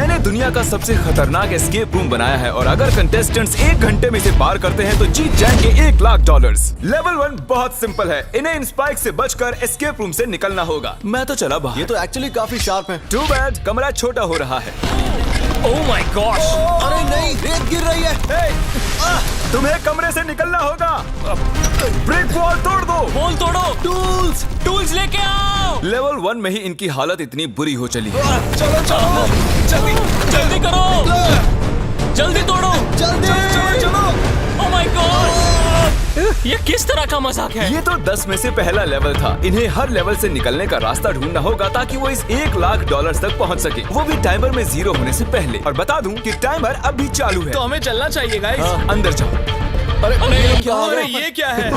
मैंने दुनिया का सबसे खतरनाक एस्केप रूम बनाया है और अगर कंटेस्टेंट्स 1 घंटे में इसे पार करते हैं तो जीत जाएंगे $1,00,000। लेवल 1 बहुत सिंपल है, इन्हें इन स्पाइक से बचकर एस्केप रूम से निकलना होगा। मैं तो चला बाहर। ये तो एक्चुअली काफी शार्प है। टू बैड, कमरा छोटा हो रहा है। Oh my gosh! अरे नहीं, रेत गिर रही है। तुम्हें कमरे से निकलना होगा। ब्रिक वॉल तोड़ दो। वॉल तोड़ो। टूल्स लेके आओ। लेवल 1 में ही इनकी हालत इतनी बुरी हो चली है। चलो चलो जल्दी करो, जल्दी तोड़ो, चलो। Oh my God! ये किस तरह का मजाक है? ये तो 10 में से पहला लेवल था। इन्हें हर लेवल से निकलने का रास्ता ढूंढना होगा ताकि वो इस $1,00,000 तक पहुंच सके, वो भी टाइमर में 0 होने से पहले। और बता दूं कि टाइमर अब भी चालू है। तो हमें चलना चाहिए गाइस। हाँ, अंदर जाओ। अरे ये क्या है?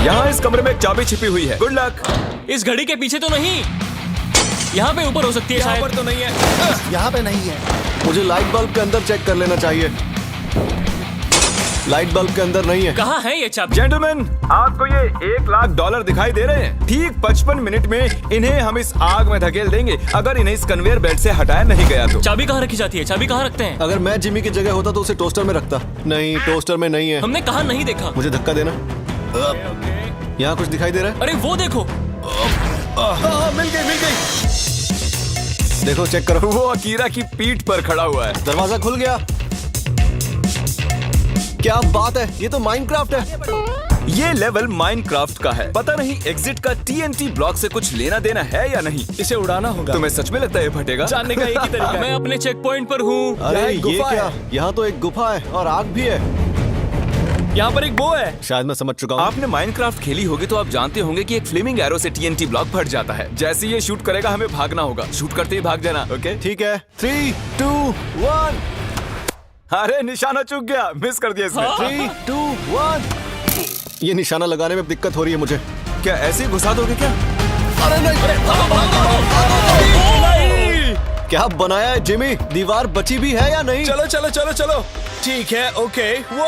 यहाँ इस कमरे में एक चाबी छिपी हुई है। Good luck. इस घड़ी के पीछे तो नहीं, यहाँ पे ऊपर हो सकती है यहाँ शायद। पर तो नहीं है। यहाँ पे नहीं है। मुझे लाइट बल्ब के अंदर चेक कर लेना चाहिए। लाइट बल्ब के अंदर नहीं है। कहाँ है ये चाबी? जेंटलमैन, आपको ये $1,00,000 दिखाई दे रहे हैं? ठीक 55 मिनट में इन्हें हम इस आग में धकेल देंगे अगर इन्हें इस कन्वेयर बेल्ट से हटाया नहीं गया तो। चाबी कहाँ रखी जाती है? चाबी कहाँ रखते हैं? अगर मैं जिमी की जगह होता तो उसे टोस्टर में रखता। नहीं, टोस्टर में नहीं है। हमने कहाँ नहीं देखा? मुझे धक्का देना। यहाँ कुछ दिखाई दे रहा है? अरे वो देखो। मिल गई। देखो, चेक करो। वो अकीरा की पीठ पर खड़ा हुआ है। दरवाजा खुल गया। क्या बात है, ये तो माइनक्राफ्ट है। ये लेवल माइनक्राफ्ट का है। पता नहीं एग्जिट का TNT ब्लॉक से कुछ लेना देना है या नहीं। इसे उड़ाना होगा। तुम्हें सच में लगता है ये फटेगा? जानने का एक ही तरीका है। मैं अपने चेक पॉइंट पर हूँ। अरे यहाँ एक ये गुफा क्या? है। यहाँ तो एक गुफा है और आग भी है। यहाँ पर एक बो है। शायद मैं समझ चुका हूँ। आपने माइनक्राफ्ट खेली होगी तो आप जानते होंगे कि एक फ्लेमिंग एरो से TNT ब्लॉक फट जाता है। जैसे ये शूट करेगा हमें भागना होगा। शूट करते ही भाग जाना। ओके ठीक है, 3, 2, 1। अरे निशाना चूक गया, मिस कर दिया इसने। 3, 2, 1। ये निशाना लगाने में दिक्कत हो रही है मुझे। क्या ऐसे ही घुसा दोगे क्या? अरे नहीं, क्या बनाया है जिमी? दीवार बची भी है या नहीं? चलो। ठीक है, ओके। वो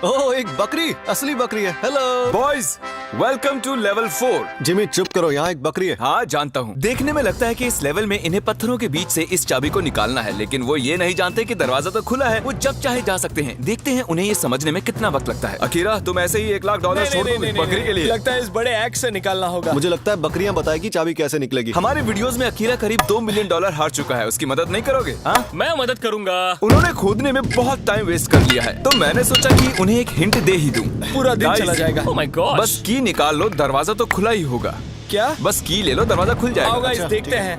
ओह, एक बकरी, असली बकरी है। Hello boys, welcome to level 4। Jimmy, चुप करो, यहाँ एक बकरी है। हाँ जानता हूँ। देखने में लगता है कि इस लेवल में इन्हें पत्थरों के बीच से इस चाबी को निकालना है, लेकिन वो ये नहीं जानते कि दरवाजा तो खुला है। वो जब चाहे जा सकते हैं। देखते हैं उन्हें ये समझने में कितना वक्त लगता है। अकीरा, तुम ऐसे ही $1,00,000 छोड़ दोगे बकरी के लिए? लगता है इस बड़े एक्स से निकालना होगा। मुझे लगता है बकरियां बताएगी चाबी कैसे निकलेगी। हमारे वीडियोस में अकीरा करीब $2 मिलियन हार चुका है। उसकी मदद नहीं करोगे? हाँ, मैं मदद करूंगा। उन्होंने खोदने में बहुत टाइम वेस्ट कर लिया है, तो मैंने सोचा कि उन्हें एक हिंट दे ही दूं। पूरा दिन Guys, चला जाएगा। Oh my God! बस की निकाल लो, दरवाजा तो खुला ही होगा। क्या? बस की ले लो, दरवाजा खुल आओ जाएगा। गाइस, अच्छा, देखते ठीक है। हैं।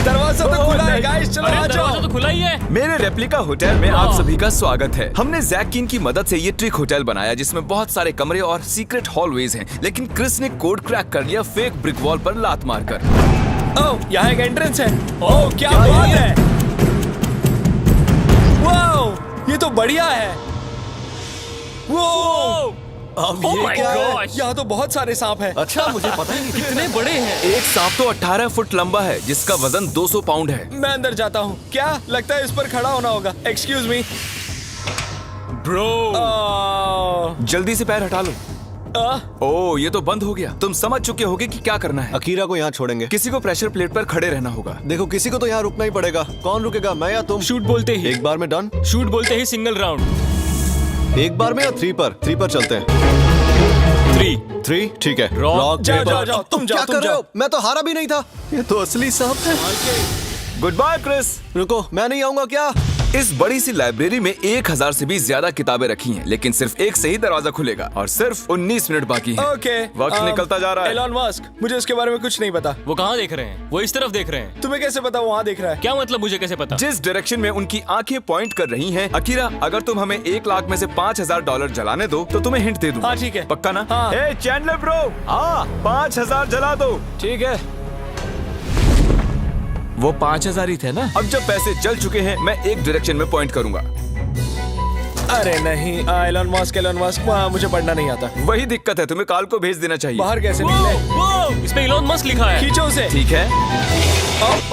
दरवाजा तो खुला है गाइस, चलो अरे आ दरवाजा जाओ। तो खुला ही है। मेरे रेप्लिका होटल में आप सभी का स्वागत है। हमने जैकिन की मदद से ये ट्रिक होटल बनाया जिसमें बहुत सारे कमरे और सीक्रेट हॉलवेज हैं, लेकिन क्रिस ने कोड क्रैक कर लिया फेक ब्रिक वॉल पर लात मारकर। ओह, यहाँ एक एंट्रेंस है। ओह, क्या बात है। वाओ, ये तो बढ़िया है। वो अब ओह ये माय क्या है? गॉड! यहाँ तो बहुत सारे सांप हैं। अच्छा, मुझे पता ही नहीं। कितने बड़े हैं। एक सांप तो 18 फुट लंबा है जिसका वजन 200 पाउंड है। मैं अंदर जाता हूँ। क्या लगता है इस पर खड़ा होना होगा? Excuse me. ब्रो, जल्दी से पैर हटा लो। ओह, ये तो बंद हो गया। तुम समझ चुके होगे कि क्या करना है। अकीरा को यहाँ छोड़ेंगे। किसी को प्रेशर प्लेट पर खड़े रहना होगा। देखो, किसी को तो यहाँ रुकना ही पड़ेगा। कौन रुकेगा, मैं या तुम? शूट बोलते ही एक बार में डन। शूट बोलते ही सिंगल राउंड। एक बार में या 3 पर? 3 पर चलते हैं। 3 ठीक है। Rock, Rock, जाओ, paper। जाओ, जाओ, तुम जाओ, क्या तुम कर रहे जाओ। हो? मैं तो हारा भी नहीं था। ये तो असली सांप है। Goodbye Chris. रुको, मैं नहीं आऊंगा क्या? इस बड़ी सी लाइब्रेरी में 1000 से भी ज्यादा किताबें रखी हैं, लेकिन सिर्फ एक से ही दरवाजा खुलेगा और सिर्फ 19 मिनट बाकी हैं। ओके, वक्त निकलता जा रहा है। एलॉन मस्क, मुझे उसके बारे में कुछ नहीं पता। वो कहाँ देख रहे हैं? वो इस तरफ देख रहे हैं। तुम्हें कैसे पता वो वहाँ देख रहा है? क्या मतलब, मुझे कैसे पता? जिस डायरेक्शन में उनकी आंखें पॉइंट कर रही हैं। अकीरा, अगर तुम हमें $1,00,000 में से $5,000 जलाने दो तो तुम्हें हिंट दे दूं। हाँ, ठीक है। पक्का ना? हाँ। ए चैंडलर ब्रो, हाँ 5,000 जला दो। ठीक है। वो 5,000 ही थे ना? अब जब पैसे जल चुके हैं, मैं एक डायरेक्शन में पॉइंट करूंगा। अरे नहीं, एलॉन मस्क, वहाँ मुझे पढ़ना नहीं आता। वही दिक्कत है, तुम्हें काल को भेज देना चाहिए। बाहर कैसे निकले? वो इस पे इलॉन मस्क लिखा है। खींचो उसे। ठीक है।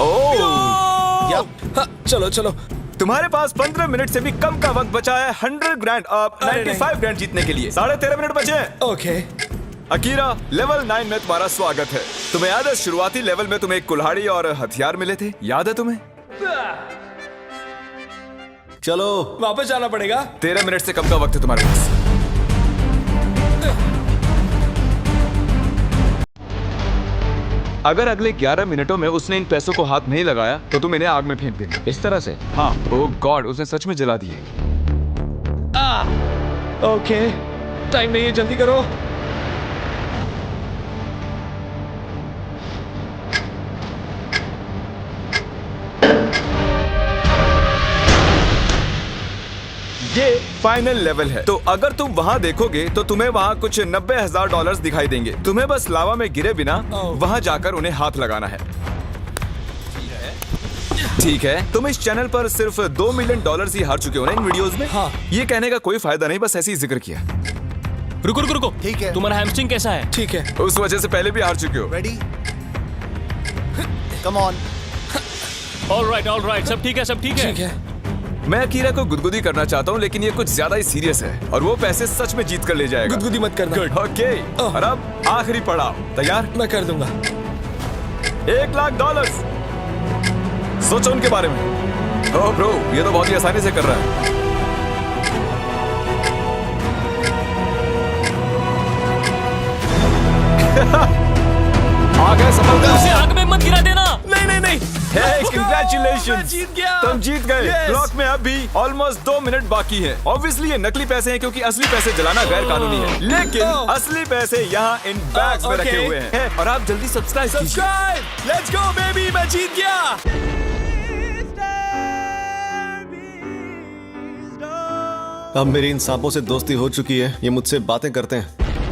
ओह, हाँ, चलो। तुम्हारे पास 15 मिनट से भी कम का वक्त बचा है 100 ग्रैंड, अरे 95 ग्रैंड जीतने के लिए। 13.5 मिनट बचे हैं। ओके, अकीरा, लेवल 9 में तुम्हारा स्वागत है। तुम्हें याद है शुरुआती लेवल में तुम्हें एक कुल्हाड़ी और हथियार मिले थे? याद है तुम्हें? चलो वापस जाना पड़ेगा। 13 मिनट से कम का वक्त है तुम्हारे पास। अगर अगले 11 मिनटों में उसने इन पैसों को हाथ नहीं लगाया तो तुम इन्हें आग में फेंक देना। इस तरह से? हाँ। ओह गॉड, उसने सच में जला दिए। ओके, टाइम नहीं है, जल्दी करो। ये फाइनल लेवल है, तो अगर तुम वहाँ देखोगे तो तुम्हें वहाँ कुछ $90,000 दिखाई देंगे। तुम्हें बस लावा में गिरे बिना वहाँ जाकर उन्हें हाथ लगाना है। ठीक है, तुम इस चैनल पर सिर्फ $2 मिलियन ही हार चुके हो ना इन वीडियोस में। हाँ। ये कहने का कोई फायदा नहीं, बस ऐसे ही जिक्र किया। रुको रुको रुको, ठीक है। तुम्हारा हैमस्ट्रिंग कैसा है? ठीक है। उस वजह से पहले भी हार चुके हो। Ready, come on. All right, सब ठीक है, सब ठीक है। ठीक है। मैं अकीरा को गुदगुदी करना चाहता हूँ, लेकिन ये कुछ ज्यादा ही सीरियस है और वो पैसे सच में जीत कर ले जाएगा। गुदगुदी मत करना। ओके, और अब आखिरी पड़ाव। तैयार? मैं कर दूंगा। $1 लाख। सोचो उनके बारे में। ओह ब्रो, ये तो बहुत ही आसानी से कर रहा है। आ गए, सफल गए। उसे आग में मत गिरा देना। नहीं नहीं नहीं। Hey, congratulations! मैं जीत गया। तुम जीत गए। Yes! ब्लॉक में अब भी ऑलमोस्ट 2 मिनट बाकी हैं। Obviously ये नकली पैसे हैं क्योंकि असली पैसे जलाना गैर कानूनी है। लेकिन असली पैसे यहाँ इन बैग्स में रखे हुए हैं। और आप जल्दी सब्सक्राइब कीजिए। सब्सक्राइब, लेट्स गो बेबी, मैं जीत गया। अब मेरी इन सांपों से दोस्ती हो चुकी है, ये मुझसे बातें करते हैं।